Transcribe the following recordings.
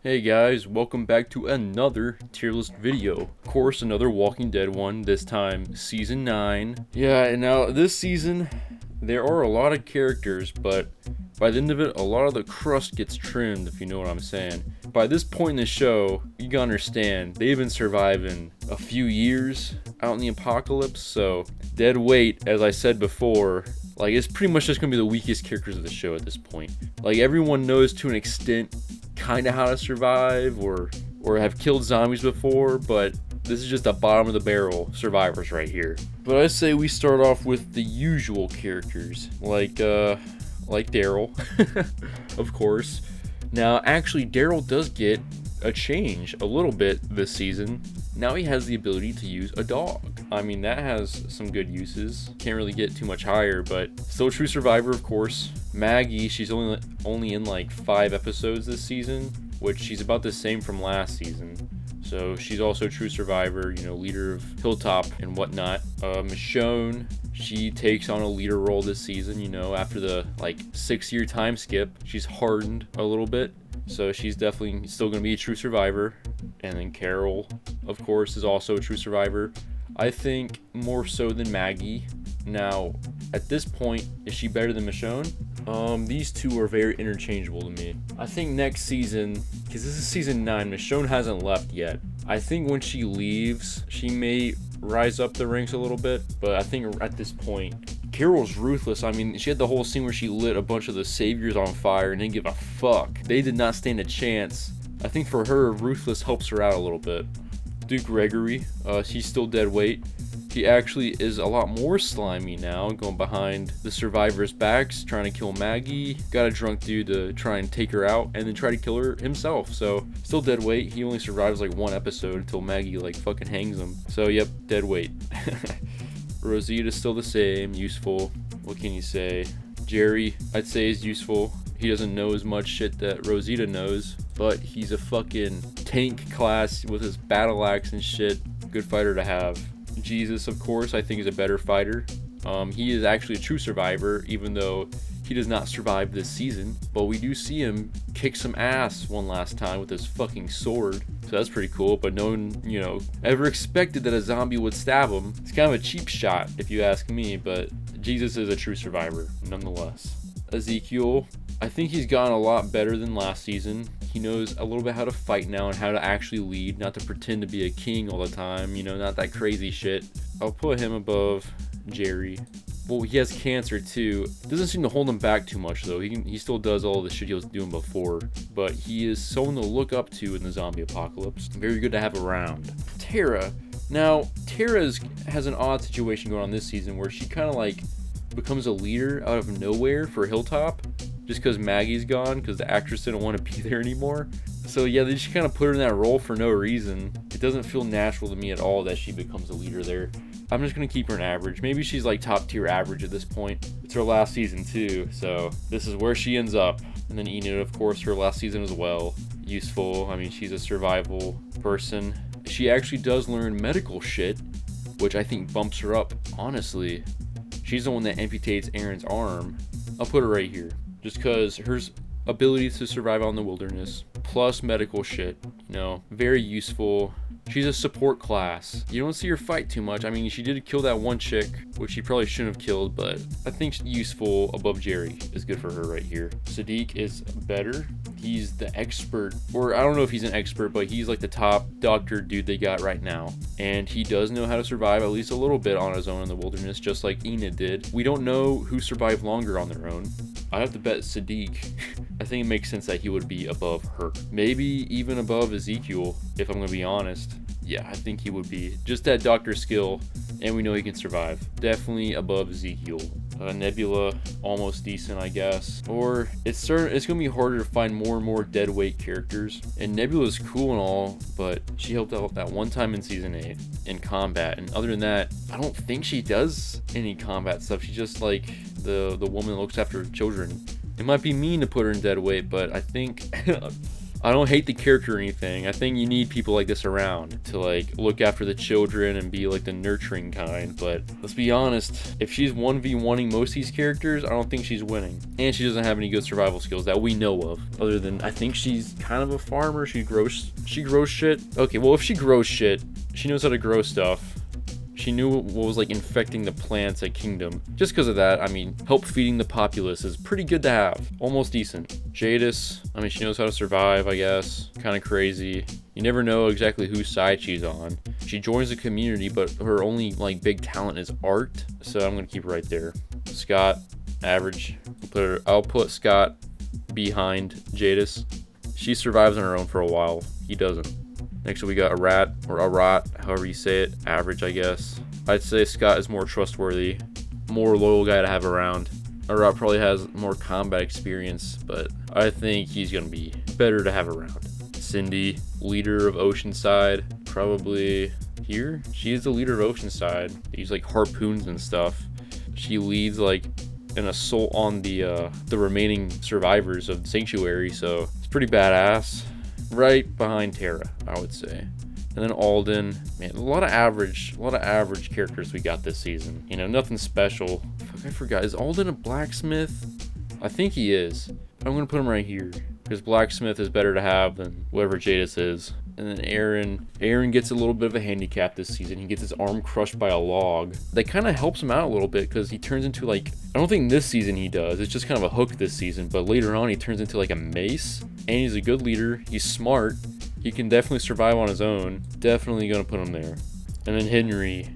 Hey guys, welcome back to another tier list video. Of course, another Walking Dead one, this time season 9. Yeah, and now this season, there are a lot of characters, but by the end of it, a lot of the crust gets trimmed, if you know what I'm saying. By this point in the show, you gotta understand, they've been surviving a few years out in the apocalypse, so dead weight, as I said before, like, it's pretty much just gonna be the weakest characters of the show at this point. Like, everyone knows to an extent kind of how to survive or have killed zombies before, but this is just the bottom of the barrel survivors right here. But I say we start off with the usual characters, like Daryl, of course. Now, actually, Daryl does get a change a little bit this season. Now he has the ability to use a dog. I mean, that has some good uses. Can't really get too much higher, but still a true survivor, of course. Maggie, she's only in like 5 episodes this season, which she's about the same from last season. So she's also a true survivor, you know, leader of Hilltop and whatnot. Michonne, she takes on a leader role this season, you know, after the like 6-year time skip. She's hardened a little bit, so she's definitely still going to be a true survivor. And then Carol, of course, is also a true survivor. I think more so than Maggie. Now, at this point, is she better than Michonne? These two are very interchangeable to me. I think next season, because this is season 9, Michonne hasn't left yet. I think when she leaves, she may rise up the ranks a little bit, but I think at this point, Carol's ruthless. I mean, she had the whole scene where she lit a bunch of the saviors on fire and didn't give a fuck. They did not stand a chance. I think for her, ruthless helps her out a little bit. Duke Gregory, she's still dead weight. He actually is a lot more slimy now, going behind the survivors' backs, trying to kill Maggie. Got a drunk dude to try and take her out, and then try to kill her himself. So, still dead weight. He only survives like 1 episode until Maggie like fucking hangs him. So, yep, dead weight. Rosita's still the same, useful. What can you say? Jerry, I'd say, is useful. He doesn't know as much shit that Rosita knows, but he's a fucking tank class with his battle axe and shit. Good fighter to have. Jesus, of course, I think is a better fighter. He is actually a true survivor, even though he does not survive this season. But we do see him kick some ass one last time with his fucking sword. So that's pretty cool, but no one, you know, ever expected that a zombie would stab him. It's kind of a cheap shot, if you ask me, but Jesus is a true survivor, nonetheless. Ezekiel, I think he's gotten a lot better than last season. He knows a little bit how to fight now and how to actually lead, not to pretend to be a king all the time, you know, not that crazy shit. I'll put him above Jerry. Well, he has cancer too. Doesn't seem to hold him back too much though. He still does all the shit he was doing before, but he is someone to look up to in the zombie apocalypse. Very good to have around. Tara. Now, Tara has an odd situation going on this season where she kind of like becomes a leader out of nowhere for Hilltop. Just because Maggie's gone, because the actress didn't want to be there anymore. So yeah, they just kind of put her in that role for no reason. It doesn't feel natural to me at all that she becomes a leader there. I'm just going to keep her an average. Maybe she's like top tier average at this point. It's her last season too, so this is where she ends up. And then Enid, of course, her last season as well. Useful. I mean, she's a survival person. She actually does learn medical shit, which I think bumps her up, honestly. She's the one that amputates Aaron's arm. I'll put her right here. Just because her ability to survive out in the wilderness, plus medical shit, you know, very useful. She's a support class. You don't see her fight too much. I mean, she did kill that one chick, which she probably shouldn't have killed, but I think useful above Jerry is good for her right here. Sadiq is better. He's the expert, or I don't know if he's an expert, but he's like the top doctor dude they got right now. And he does know how to survive at least a little bit on his own in the wilderness, just like Enid did. We don't know who survived longer on their own. I have to bet Sadiq. I think it makes sense that he would be above her. Maybe even above Ezekiel, if I'm going to be honest. Yeah, I think he would be. Just that doctor skill, and we know he can survive. Definitely above Ezekiel. Nebula, almost decent, I guess. Or it's going to be harder to find more and more dead weight characters. And Nebula's cool and all, but she helped out that one time in season 8 in combat. And other than that, I don't think she does any combat stuff. She's just like the woman that looks after children. It might be mean to put her in dead weight, but I think I don't hate the character or anything. I think you need people like this around to like look after the children and be like the nurturing kind. But let's be honest, if she's 1v1ing most of these characters, I don't think she's winning. And she doesn't have any good survival skills that we know of. Other than, I think she's kind of a farmer. She grows shit. Okay, well, if she grows shit, she knows how to grow stuff. She knew what was like infecting the plants at Kingdom. Just because of that, I mean, help feeding the populace is pretty good to have. Almost decent. Jadis, I mean, she knows how to survive, I guess. Kind of crazy. You never know exactly whose side she's on. She joins the community, but her only like big talent is art. So I'm gonna keep her right there. Scott, average. I'll put Scott behind Jadis. She survives on her own for a while. He doesn't. Next we got a rat, or a rot, however you say it. Average, I guess. I'd say Scott is more trustworthy, more loyal guy to have around. A rot probably has more combat experience, but I think he's gonna be better to have around. Cindy, leader of Oceanside, probably here. She is the leader of Oceanside. They use like harpoons and stuff. She leads like an assault on the remaining survivors of Sanctuary, so it's pretty badass. Right behind Tara, I would say. And then Alden, man, a lot of average characters we got this season. You know, nothing special. Fuck, I forgot. Is Alden a blacksmith? I think he is. I'm gonna put him right here because blacksmith is better to have than whatever Jadis is. And then Aaron gets a little bit of a handicap this season. He gets his arm crushed by a log. That kind of helps him out a little bit because he turns into like, I don't think this season he does. It's just kind of a hook this season. But later on he turns into like a mace. And he's a good leader. He's smart. He can definitely survive on his own. Definitely gonna put him there. And then Henry.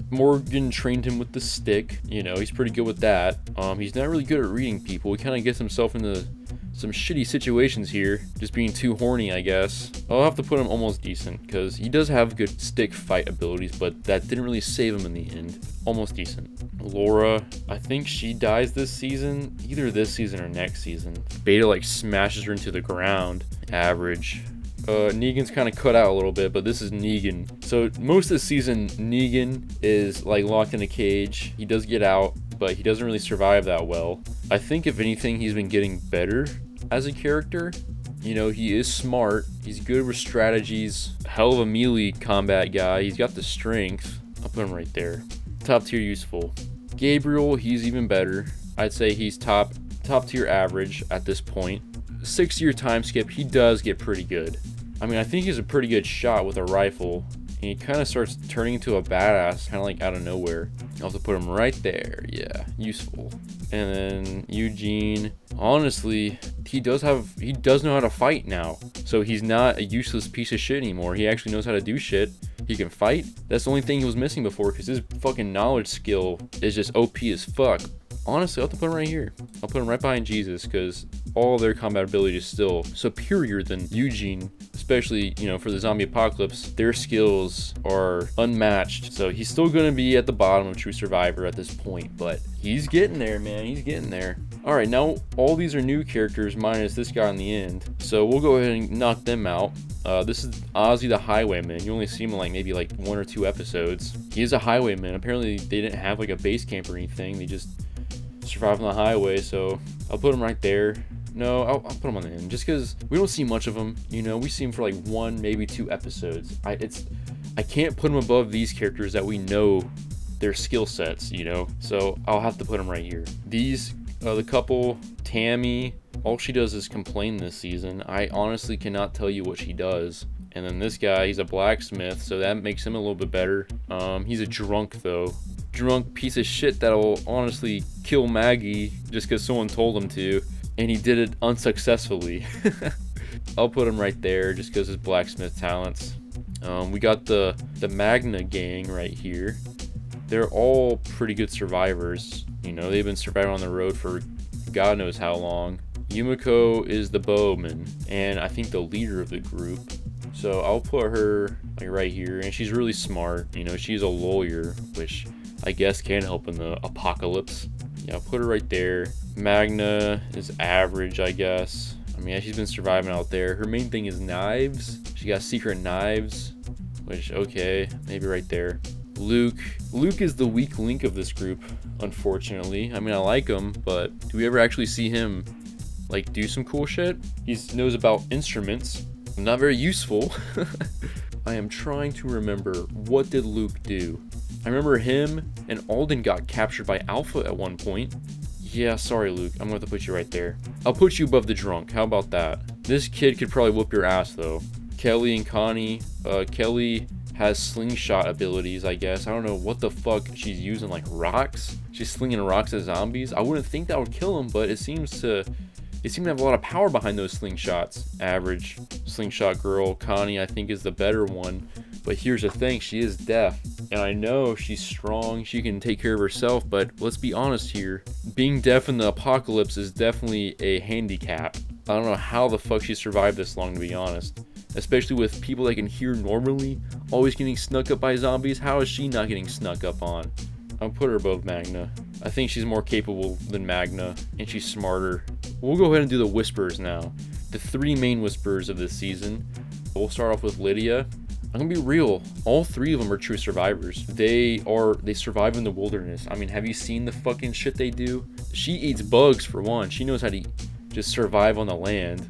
Morgan trained him with the stick. You know, he's pretty good with that. He's not really good at reading people. He kind of gets himself into some shitty situations here, just being too horny, I guess. I'll have to put him almost decent because he does have good stick fight abilities, but that didn't really save him in the end. Almost decent. Laura, I think she dies this season, either this season or next season. Beta like smashes her into the ground. Average. Negan's kind of cut out a little bit, but this is Negan. So most of the season, Negan is like locked in a cage. He does get out, but he doesn't really survive that well. I think if anything, he's been getting better as a character. You know, he is smart. He's good with strategies. Hell of a melee combat guy. He's got the strength. I'll put him right there. Top tier useful. Gabriel, he's even better. I'd say he's top tier average at this point. 6-year time skip, he does get pretty good. I mean, I think he's a pretty good shot with a rifle. And he kind of starts turning into a badass, kind of like out of nowhere. I'll have to put him right there. Yeah, useful. And then Eugene, honestly, he does know how to fight now. So he's not a useless piece of shit anymore. He actually knows how to do shit. He can fight. That's the only thing he was missing before, because his fucking knowledge skill is just OP as fuck. Honestly, I'll have to put him right here. I'll put him right behind Jesus, because all their combat ability is still superior than Eugene, especially, you know, for the zombie apocalypse. Their skills are unmatched, so he's still going to be at the bottom of True Survivor at this point, but he's getting there, man. He's getting there. All right, now all these are new characters minus this guy in the end, so we'll go ahead and knock them out. This is Ozzy the Highwayman. You only see him in like maybe like 1 or 2 episodes. He is a highwayman. Apparently they didn't have like a base camp or anything. They just survive on the highway, so I'll put him right there. No, I'll put him on the end just because we don't see much of him. You know, we see him for like 1, maybe 2 episodes. I can't put him above these characters that we know their skill sets, you know, so I'll have to put him right here. These the couple, Tammy, all she does is complain this season. I honestly cannot tell you what she does. And then this guy, he's a blacksmith, so that makes him a little bit better. He's a drunk though. Drunk piece of shit that'll honestly kill Maggie just because someone told him to, and he did it unsuccessfully. I'll put him right there just because his blacksmith talents. We got the Magna gang right here. They're all pretty good survivors. You know, they've been surviving on the road for God knows how long. Yumiko is the bowman, and I think the leader of the group. So I'll put her like right here, and she's really smart. You know, she's a lawyer, which I guess can help in the apocalypse. Yeah, I'll put her right there. Magna is average, I guess. I mean, yeah, she's been surviving out there. Her main thing is knives. She got secret knives, which, okay, maybe right there. Luke is the weak link of this group, unfortunately. I mean, I like him, but do we ever actually see him like do some cool shit. He knows about instruments. Not very useful. I am trying to remember, what did Luke do? I remember him and Alden got captured by Alpha at one point. Yeah, sorry Luke, I'm gonna have to put you right there. I'll put you above the drunk, how about that? This kid could probably whoop your ass though. Kelly and Connie. Kelly has slingshot abilities, I guess. I don't know what the fuck she's using, like rocks? She's slinging rocks at zombies. I wouldn't think that would kill them, but it seems to have a lot of power behind those slingshots. Average slingshot girl. Connie, I think, is the better one. But here's the thing, she is deaf. And I know she's strong, she can take care of herself, but let's be honest here. Being deaf in the apocalypse is definitely a handicap. I don't know how the fuck she survived this long, to be honest. Especially with people that can hear normally, always getting snuck up by zombies. How is she not getting snuck up on? I'll put her above Magna. I think she's more capable than Magna, and she's smarter. We'll go ahead and do the whispers now. The 3 main whispers of this season. We'll start off with Lydia. I'm gonna be real, all 3 of them are true survivors. They survive in the wilderness. I mean, have you seen the fucking shit they do? She eats bugs for one. She knows how to just survive on the land.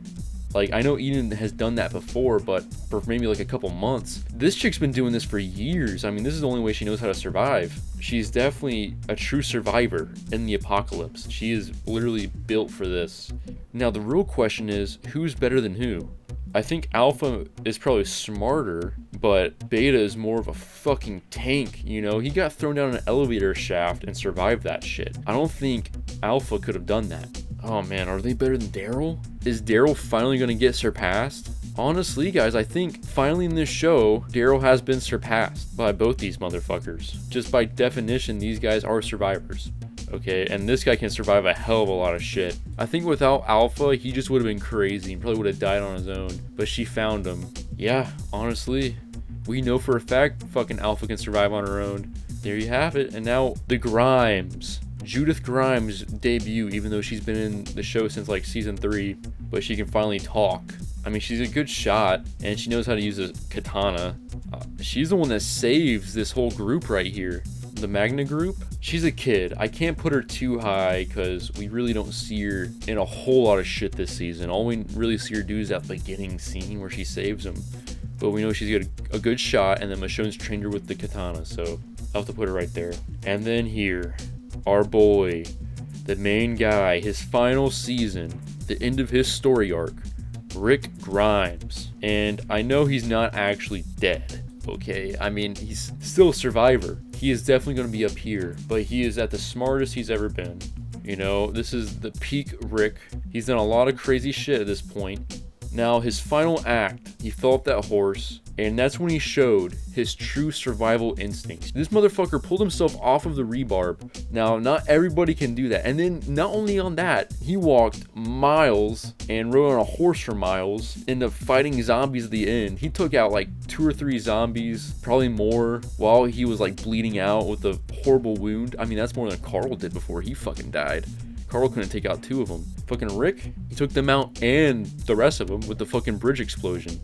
Like, I know Eden has done that before, but for maybe like a couple months. This chick's been doing this for years. I mean, this is the only way she knows how to survive. She's definitely a true survivor in the apocalypse. She is literally built for this. Now, the real question is, who's better than who? I think Alpha is probably smarter, but Beta is more of a fucking tank, you know? He got thrown down an elevator shaft and survived that shit. I don't think Alpha could have done that. Oh man, are they better than Daryl? Is Daryl finally gonna get surpassed? Honestly, guys, I think finally in this show, Daryl has been surpassed by both these motherfuckers. Just by definition, these guys are survivors. Okay, and this guy can survive a hell of a lot of shit. I think without Alpha, he just would have been crazy and probably would have died on his own. But she found him. Yeah, honestly, we know for a fact fucking Alpha can survive on her own. There you have it. And now the Grimes. Judith Grimes' debut, even though she's been in the show since like season 3, but she can finally talk. I mean, she's a good shot, and she knows how to use a katana. She's the one that saves this whole group right here. The Magna group. She's a kid. I can't put her too high because we really don't see her in a whole lot of shit this season. All we really see her do is that beginning scene where she saves him. But we know she's got a good shot, and then Michonne's trained her with the katana, so I'll have to put her right there. And then here, our boy, the main guy, his final season, the end of his story arc, Rick Grimes. And I know he's not actually dead, okay? I mean, he's still a survivor. He is definitely going to be up here, but he is at the smartest he's ever been. You know, this is the peak Rick. He's done a lot of crazy shit at this point. Now, his final act, he fell off that horse, and that's when he showed his true survival instincts. This motherfucker pulled himself off of the rebarb. Now, not everybody can do that. And then, not only on that, he walked miles and rode on a horse for miles, ended up fighting zombies at the end. He took out like 2 or 3 zombies, probably more, while he was like bleeding out with a horrible wound. I mean, that's more than Carl did before he fucking died. Carl couldn't take out 2 of them. Fucking Rick, he took them out and the rest of them with the fucking bridge explosion.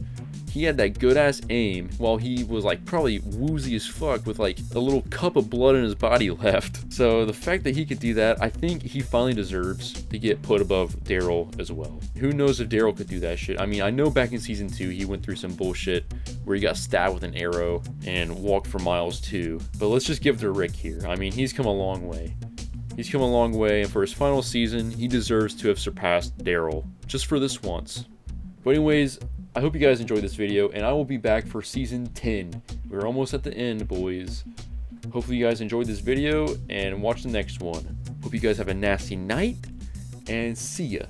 He had that good ass aim while he was like probably woozy as fuck with like a little cup of blood in his body left. So the fact that he could do that, I think he finally deserves to get put above Daryl as well. Who knows if Daryl could do that shit? I mean, I know back in season 2 he went through some bullshit where he got stabbed with an arrow and walked for miles too. But let's just give it to Rick here. I mean, he's come a long way. He's come a long way, and for his final season, he deserves to have surpassed Daryl, just for this once. But anyways, I hope you guys enjoyed this video, and I will be back for season 10. We're almost at the end, boys. Hopefully you guys enjoyed this video, and watch the next one. Hope you guys have a nasty night, and see ya.